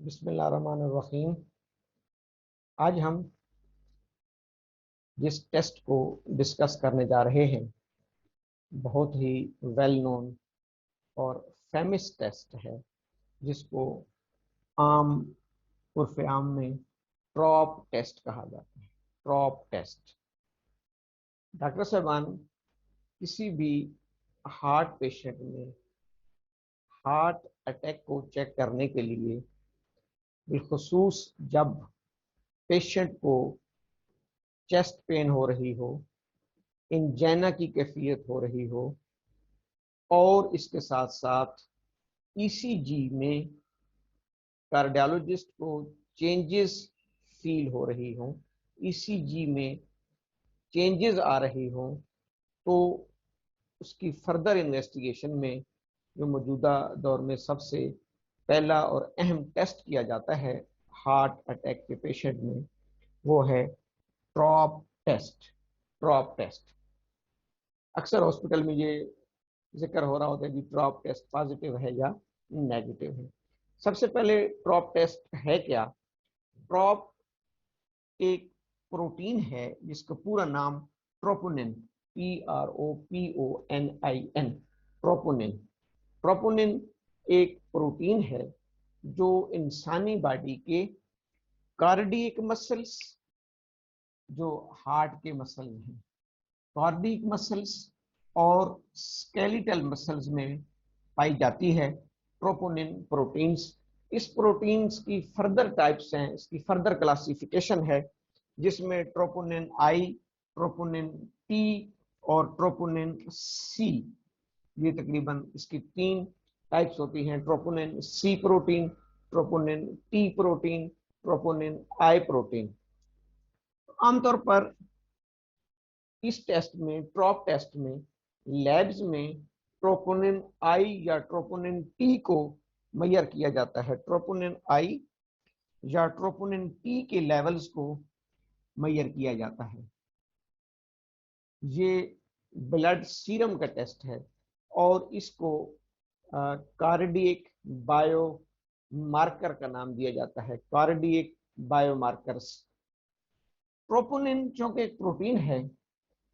بسم اللہ الرحمن الرحیم۔ آج ہم جس ٹیسٹ کو ڈسکس کرنے جا رہے ہیں بہت ہی ویل نون اور فیمس ٹیسٹ ہے، جس کو عام عرف عام میں ٹراپ ٹیسٹ کہا جاتا ہے۔ ٹراپ ٹیسٹ ڈاکٹر صاحبان کسی بھی ہارٹ پیشنٹ میں ہارٹ اٹیک کو چیک کرنے کے لیے، بالخصوص جب پیشنٹ کو چیسٹ پین ہو رہی ہو، انجینا کی کیفیت ہو رہی ہو، اور اس کے ساتھ ساتھ ای سی جی میں کارڈیالوجسٹ کو چینجز فیل ہو رہی ہوں، ای سی جی میں چینجز آ رہی ہوں، تو اس کی فردر انویسٹیگیشن میں جو موجودہ دور میں سب سے پہلا اور اہم ٹیسٹ کیا جاتا ہے ہارٹ اٹیک کے پیشنٹ میں، وہ ہے ٹراپ ٹیسٹ۔ ٹراپ ٹیسٹ اکثر ہاسپٹل میں یہ ذکر ہو رہا ہوتا ہے کہ ٹراپ ٹیسٹ پازیٹیو ہے یا نیگیٹو ہے۔ سب سے پہلے ٹراپ ٹیسٹ ہے کیا؟ ٹراپ ایک پروٹین ہے جس کا پورا نام ٹروپونین، PROPONIN، ٹروپونین۔ ٹروپونین ایک پروٹین ہے جو انسانی باڈی کے کارڈیک مسلس، جو ہارٹ کے مسلز ہیں، کارڈیک مسلس اور اسکیلیٹل مسلز میں پائی جاتی ہے ٹروپونین پروٹینز۔ اس پروٹینز کی فردر ٹائپس ہیں، اس کی فردر کلاسیفیکیشن ہے، جس میں ٹروپونین آئی، ٹروپونین ٹی اور ٹروپونین سی، یہ تقریباً اس کی 3 ٹائپس ہوتی ہیں۔ ٹروپونین سی پروٹین، ٹروپونین ٹی پروٹین، ٹروپونین آئی پروٹین۔ عام طور پر اس ٹیسٹ میں، ٹراپ ٹیسٹ میں، لیبز میں ٹروپونین آئی یا ٹروپونین ٹی کو میئر کیا جاتا ہے۔ ٹروپونین آئی یا ٹروپونین ٹی کے لیولز کو میئر کیا جاتا ہے۔ یہ بلڈ سیرم کا ٹیسٹ ہے اور اس کو کارڈیک بایو مارکر کا نام دیا جاتا ہے، کارڈیک بایو مارکرز۔ ٹروپونین چونکہ ایک پروٹین ہے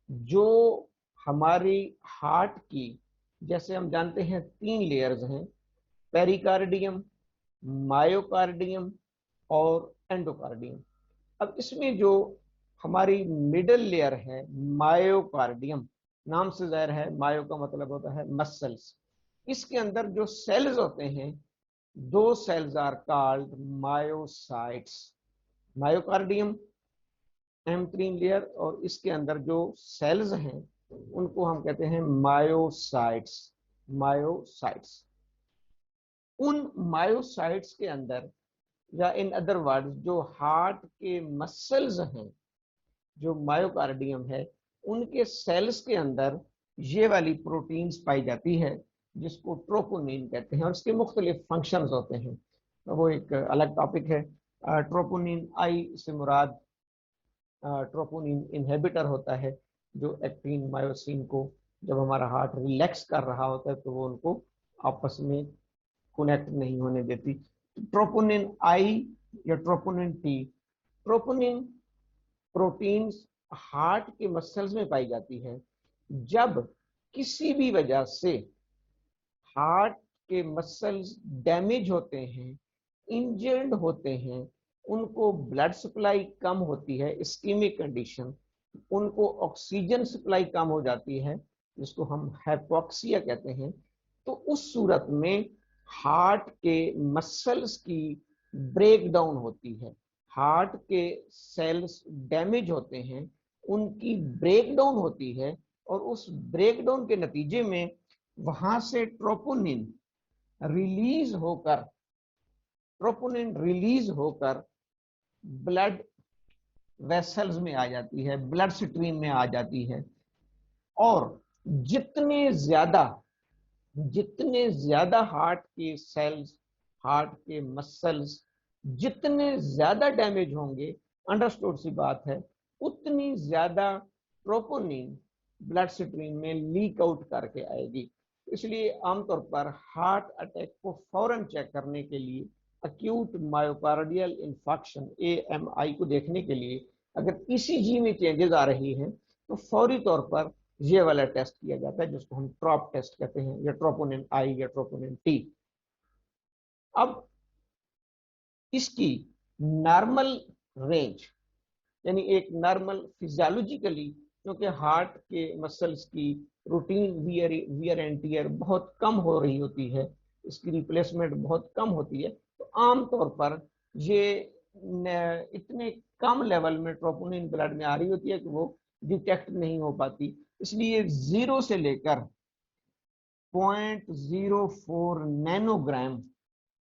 جو ہماری ہارٹ کی، جیسے ہم جانتے ہیں 3 لیئرز ہیں، پیریکارڈیم، مایوکارڈیم اور اینڈوکارڈیم۔ اب اس میں جو ہماری مڈل لیئر ہے مایوکارڈیم، نام سے ظاہر ہے مایو کا مطلب ہوتا ہے مسلس، اس کے اندر جو سیلز ہوتے ہیں، 2 سیلز آر کالڈ مایوسائٹس۔ مایوکارڈیم اہم ترین لیئر، اور اس کے اندر جو سیلز ہیں ان کو ہم کہتے ہیں مایوسائٹس۔ مایوسائٹس، ان مایوسائٹس کے اندر یا ان ادر ورڈز جو ہارٹ کے مسلز ہیں، جو مایوکارڈیم ہے، ان کے سیلز کے اندر یہ والی پروٹینز پائی جاتی ہے جس کو ٹروپونین کہتے ہیں، اور اس کے مختلف فنکشنز ہوتے ہیں، وہ ایک الگ ٹاپک ہے۔ ٹروپونین آئی سے مراد ٹروپونین انہیبیٹر ہوتا ہے، جو ایکٹین مایوسین کو جب ہمارا ہارٹ ریلیکس کر رہا ہوتا ہے تو وہ ان کو آپس میں کنیکٹ نہیں ہونے دیتی۔ ٹروپونین آئی یا ٹروپونین ٹی، ٹروپونین پروٹینز ہارٹ کے مسلز میں پائی جاتی ہے۔ جب کسی بھی وجہ سے ہارٹ کے مسلز ڈیمیج ہوتے ہیں، انجرڈ ہوتے ہیں، ان کو بلڈ سپلائی کم ہوتی ہے، اسکیمک کنڈیشن، ان کو آکسیجن سپلائی کم ہو جاتی ہے جس کو ہم ہائپوکسیا کہتے ہیں، تو اس صورت میں ہارٹ کے مسلز کی بریک ڈاؤن ہوتی ہے، ہارٹ کے سیلز ڈیمیج ہوتے ہیں، ان کی بریک ڈاؤن ہوتی ہے، اور اس بریک ڈاؤن کے نتیجے میں وہاں سے ٹروپونین ریلیز ہو کر بلڈ ویسلز میں آ جاتی ہے، بلڈ سٹریم میں آ جاتی ہے، اور جتنے زیادہ ہارٹ کے سیلز، ہارٹ کے مسلز جتنے زیادہ ڈیمیج ہوں گے، انڈرسٹوڈ سی بات ہے، اتنی زیادہ ٹروپونین بلڈ سٹریم میں لیک آؤٹ کر کے آئے گی۔ اس لیے عام طور پر ہارٹ اٹیک کو فوراً چیک کرنے کے لیے एक्यूट मायोकार्डियल इंफाक्शन AMI को देखने के लिए अगर ECG में चेंजेस आ रही हैं तो फौरी तौर पर ये वाला टेस्ट किया जाता है जिसको हम ट्रॉप टेस्ट कहते हैं, या ट्रोपोनिन आई या ट्रोपोनिन टी। अब इसकी नॉर्मल रेंज, यानी एक नॉर्मल फिजियोलॉजिकली, क्योंकि हार्ट के मसल्स की रूटीन वियर एंड टियर बहुत कम हो रही होती है, इसकी रिप्लेसमेंट बहुत कम होती है, तो आमतौर पर ये इतने कम लेवल में ट्रोपोनिन ब्लड में आ रही होती है कि वो डिटेक्ट नहीं हो पाती। इसलिए 0 से लेकर 0.04 नैनोग्राम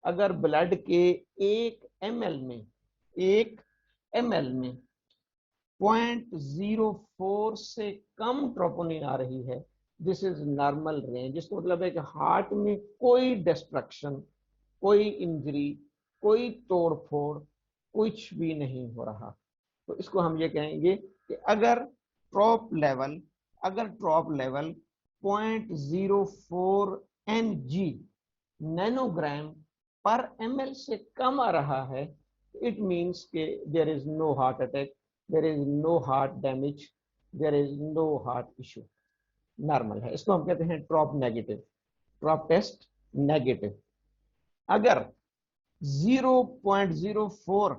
अगर ब्लड के 1 ml में 0.04 से कम ट्रोपोनिन आ रही है, दिस इज नॉर्मल रेंज। इसका मतलब है कि हार्ट में कोई डिस्ट्रक्शन, कोई इंजरी, कोई तोड़ फोड़ कुछ भी नहीं हो रहा। तो इसको हम ये कहेंगे कि अगर ट्रॉप लेवल 0.04 Ng नैनोग्राम पर ml से कम आ रहा है, इट मीन्स के there is no heart attack, there is no heart damage, there is no heart issue, normal है। इसको हम कहते हैं trop negative, trop test negative. अगर 0.04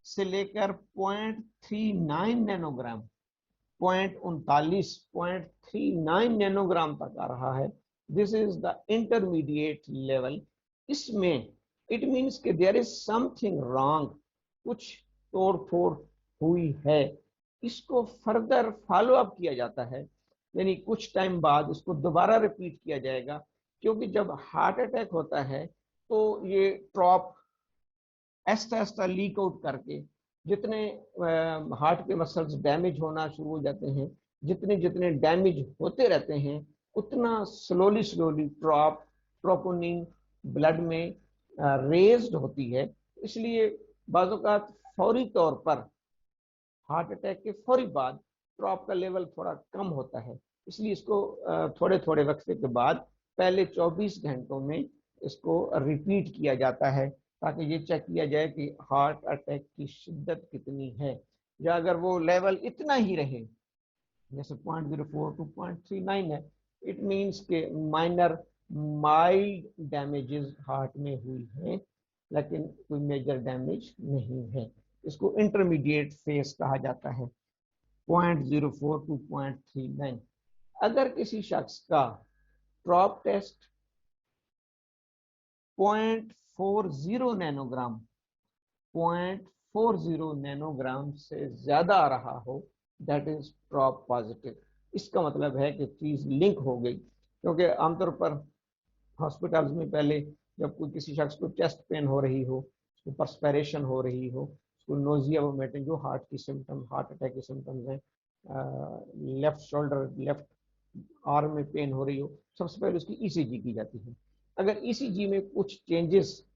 से लेकर 0.39 नैनोग्राम, 0.39 नैनोग्राम तक आ रहा है, this is the intermediate level. इसमें इट मीन्स कि देयर इज समथिंग रॉन्ग, कुछ तोड़ फोड़ हुई है। इसको फर्दर फॉलो अप किया जाता है, यानी कुछ टाइम बाद इसको दोबारा रिपीट किया जाएगा, क्योंकि जब हार्ट अटैक होता है तो ये ट्रॉप ऐसा ऐसा लीक आउट करके जितने हार्ट के मसल्स डैमेज होना शुरू हो जाते हैं, जितने जितने डैमेज होते रहते हैं, उतना स्लोली स्लोली ट्रोपोनिन ब्लड में रेज्ड होती है। इसलिए बाज़ औक़ात फौरी तौर पर हार्ट अटैक के फौरी बाद ट्रॉप का लेवल थोड़ा कम होता है। इसलिए इसको थोड़े थोड़े वक्त के बाद पहले 24 घंटों में इसको रिपीट किया जाता है, ताकि ये चेक किया जाए कि हार्ट अटैक की शिद्दत कितनी है। या अगर वो लेवल इतना ही रहे, जैसे 0.04 टू 0.39 है, इट मीन्स के माइनर माइल्ड डैमेजेस हार्ट में हुई है, लेकिन कोई मेजर डैमेज नहीं है। इसको इंटरमीडिएट फेज कहा जाता है, 0.04 टू 0.39। अगर किसी शख्स का ट्रॉप टेस्ट 0.40 नैनोग्राम 0.40 नैनोग्राम से ज्यादा आ रहा हो, दैट इज ट्रॉप पॉजिटिव। इसका मतलब है कि चीज लिंक हो गई, क्योंकि आमतौर पर हॉस्पिटल्स में पहले जब कोई किसी शख्स को चेस्ट पेन हो रही हो, उसको परस्पिरेशन हो रही हो, उसको नोजिया वोमिटिंग, जो हार्ट की सिम्टम, हार्ट अटैक के सिम्टम्स हैं, लेफ्ट शोल्डर, लेफ्ट आर्म में पेन हो रही हो, सबसे पहले उसकी ECG की जाती है। अगर ECG में कुछ चेंजेस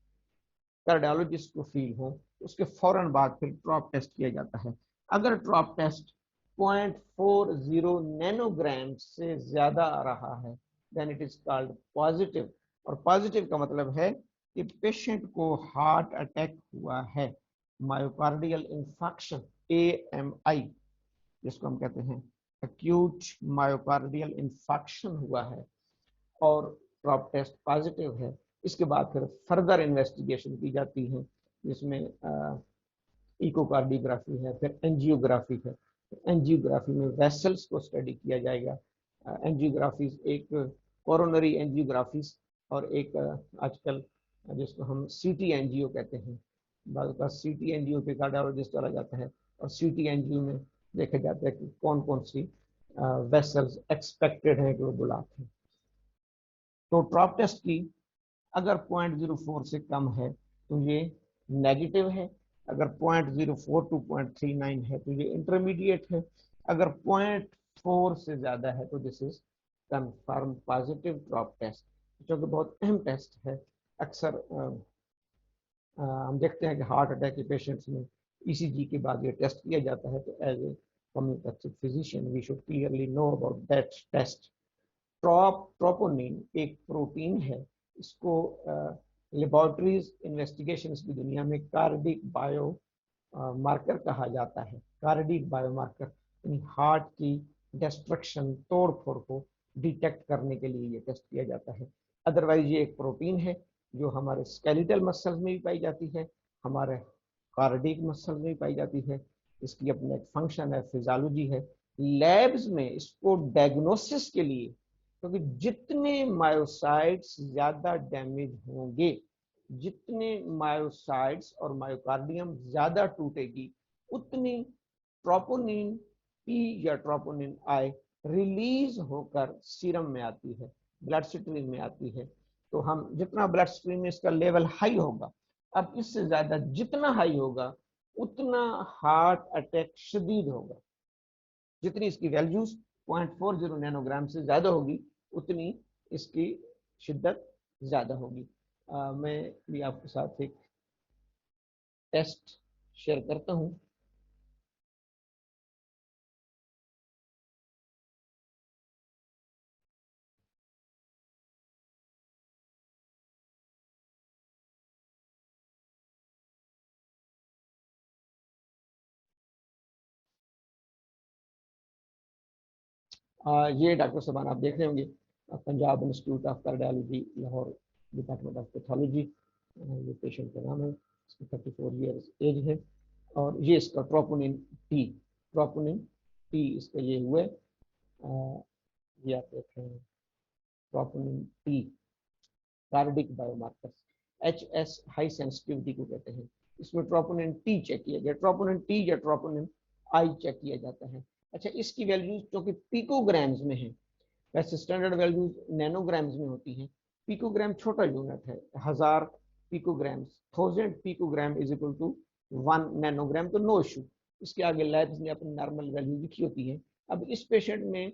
कार्डियोलॉजिस्ट को फील हो, उसके फौरन बाद फिर ट्रॉप टेस्ट किया जाता है। अगर ट्रॉप टेस्ट 0.40 नैनोग्राम से ज्यादा आ रहा है, then it is called positive. और पॉजिटिव का मतलब है कि पेशेंट को हार्ट अटैक हुआ है, मायोकार्डियल इंफाक्शन AMI जिसको हम कहते हैं, एक्यूट मायोकार्डियल इंफाक्शन हुआ है और ट्रॉप टेस्ट पॉजिटिव है। इसके बाद फिर फर्दर इन्वेस्टिगेशन की जाती है, जिसमें इकोकार्डियोग्राफी है, फिर एंजियोग्राफी है। एंजियोग्राफी में वेसल्स को स्टडी किया जाएगा। एंजियोग्राफी एक कोरोनरी एंजियोग्राफीज और एक आजकल जिसको हम CT एंजियो कहते हैं, बाद का CT एंजियो पे कार्डियोलॉजिस्ट चला जाता है और CT एंजियो में देखा जाता है कि कौन कौन सी वेसल्स एक्सपेक्टेड हैं कि वो बुलाते हैं। तो ट्रॉप टेस्ट की अगर 0.04 से कम है तो ये नेगेटिव है, अगर 0.04 टू 0.39 है तो ये इंटरमीडिएट है, अगर 0.4 से ज्यादा है तो this is confirm positive trop test, जो कि बहुत अहम टेस्ट है। अक्सर हम देखते हैं कि हार्ट अटैक के पेशेंट्स में ECG के बाद ये टेस्ट किया जाता है, तो as a homoeopathic physician we should clearly know about that test. Troponin एक प्रोटीन है, इसको लेबोरेटरीज इन्वेस्टिगेशन की दुनिया में कार्डिक बायो मार्कर कहा जाता है। कार्डिक बायो मार्कर हार्ट की डिस्ट्रक्शन, तोड़ फोड़ को डिटेक्ट करने के लिए ये टेस्ट किया जाता है। अदरवाइज ये एक प्रोटीन है जो हमारे स्केलेटल मसल्स में भी पाई जाती है, हमारे कार्डिक मसल में भी पाई जाती है। इसकी अपना एक फंक्शन है, फिजियोलॉजी है। लैब्स में इसको डायग्नोसिस के लिए, क्योंकि जितने मायोसाइट्स ज्यादा डैमेज होंगे, जितने मायोसाइट्स और मायोकार्डियम ज्यादा टूटेगी, उतनी ट्रोपोनिन पी या ट्रोपोनिन आई रिलीज होकर सीरम में आती है, ब्लड स्ट्रीम में आती है। तो हम जितना ब्लड स्ट्रीम में इसका लेवल हाई होगा, अब इससे ज्यादा जितना हाई होगा उतना हार्ट अटैक शदीद होगा। जितनी इसकी वैल्यूज 0.40 नैनोग्राम से ज्यादा होगी, उतनी इसकी शिद्दत ज्यादा होगी। मैं भी आपके साथ एक टेस्ट शेयर करता हूं। ये डॉक्टर साहबान आप देख रहे होंगे, Punjab institute of cardiology, Lahore, department of pathology. ये पेशेंट का नाम है, इसकी 34 ईयर्स एज है, और ये इसका ट्रोपोनिन टी, ट्रोपोनिन टी इसका ये हुआ है। ये आप देख रहे हैं troponin T, cardiac biomarker, HS high sensitivity को कहते हैं। इसमें ट्रोपोनिन टी चेक किया गया, ट्रोपोनिन टी या ट्रोपोनिन आई चेक किया जाता है। अच्छा, इसकी वैल्यूज जो कि पिकोग्राम्स में है, वैसे स्टैंडर्ड वैल्यूज नैनोग्राम्स में होती हैं। पिकोग्राम छोटा यूनिट है, 1000 picogram, 1000 picogram is equal to 1 nanogram, तो नो इशू। इसके आगे लैब्स ने अपनी नॉर्मल वैल्यू लिखी होती है। अब इस पेशेंट में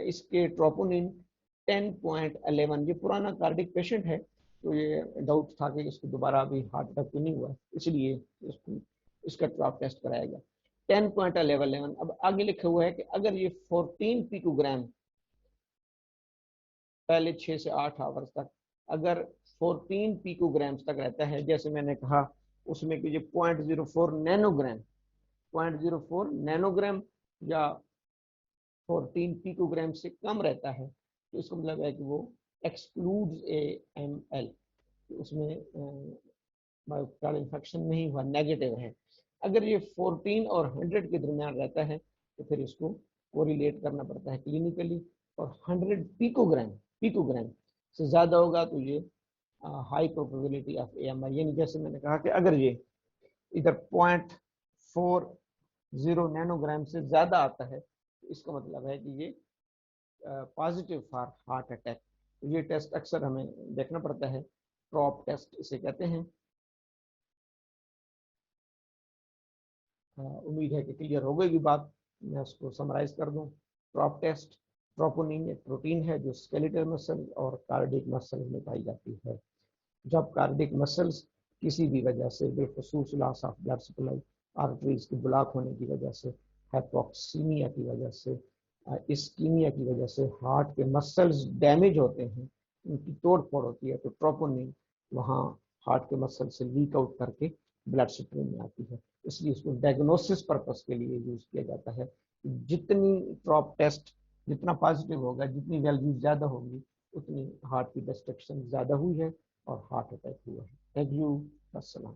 इसके ट्रोपोनिन 10.11, ये पुराना कार्डिक पेशेंट है, तो ये डाउट था कि इसको दोबारा अभी हार्ट अटैक तो नहीं हुआ, इसलिए इसको इसका ट्रॉप टेस्ट कराएगा। 10.11। अब आगे लिखा हुआ है कि अगर ये 14 पिकोग्राम पहले 6 से 8 आवर्स तक, अगर 14 पिकोग्राम्स तक रहता है, जैसे मैंने कहा उसमें कि ये 0.04 नैनोग्राम, 0.04 नैनोग्राम या 14 पिकोग्राम से कम रहता है, तो इसका मतलब है कि वो एक्सक्लूड्स AML, उसमें मायोकार्डियल इन्फेक्शन नहीं हुआ, नेगेटिव है। अगर ये 14 और 100 के दरमियान रहता है तो फिर इसको कोरिलेट करना पड़ता है क्लिनिकली, और 100 पिकोग्राम पिकोग्राम से ज्यादा होगा तो ये हाई प्रोबेबिलिटी ऑफ AMI। यानी जैसे मैंने कहा कि अगर ये इधर 0.40 नैनोग्राम से ज्यादा आता है तो इसका मतलब है कि ये पॉजिटिव फॉर हार्ट अटैक। ये टेस्ट अक्सर हमें देखना पड़ता है, ट्रॉप टेस्ट इसे कहते हैं। उम्मीद है कि क्लियर हो गई बात। मैं उसको समराइज कर दूं। ट्रॉप टेस्ट, ट्रोपोनिन एक प्रोटीन है जो स्केलेटल मसल और कार्डिक मसल में पाई जाती है। जब कार्डिक मसल्स किसी भी वजह से, बिलखसूस loss of blood supply, arteries की ब्लॉक होने की वजह से, हाइपोक्सीमिया की वजह से, इस्कीमिया की वजह से हार्ट के मसल्स डैमेज होते हैं, उनकी तोड़ फोड़ होती है, तो ट्रोपोनिन वहाँ हार्ट के मसल से लीक आउट करके ब्लड स्ट्रीम में आती है। इसलिए इसको डायग्नोसिस पर्पस के लिए यूज किया जाता है। जितनी ट्रॉप टेस्ट जितना पॉजिटिव होगा, जितनी वैल्यू ज्यादा होगी, उतनी हार्ट की डिस्ट्रक्शन ज्यादा हुई है और हार्ट अटैक हुआ है। Thank you. अस्सलाम।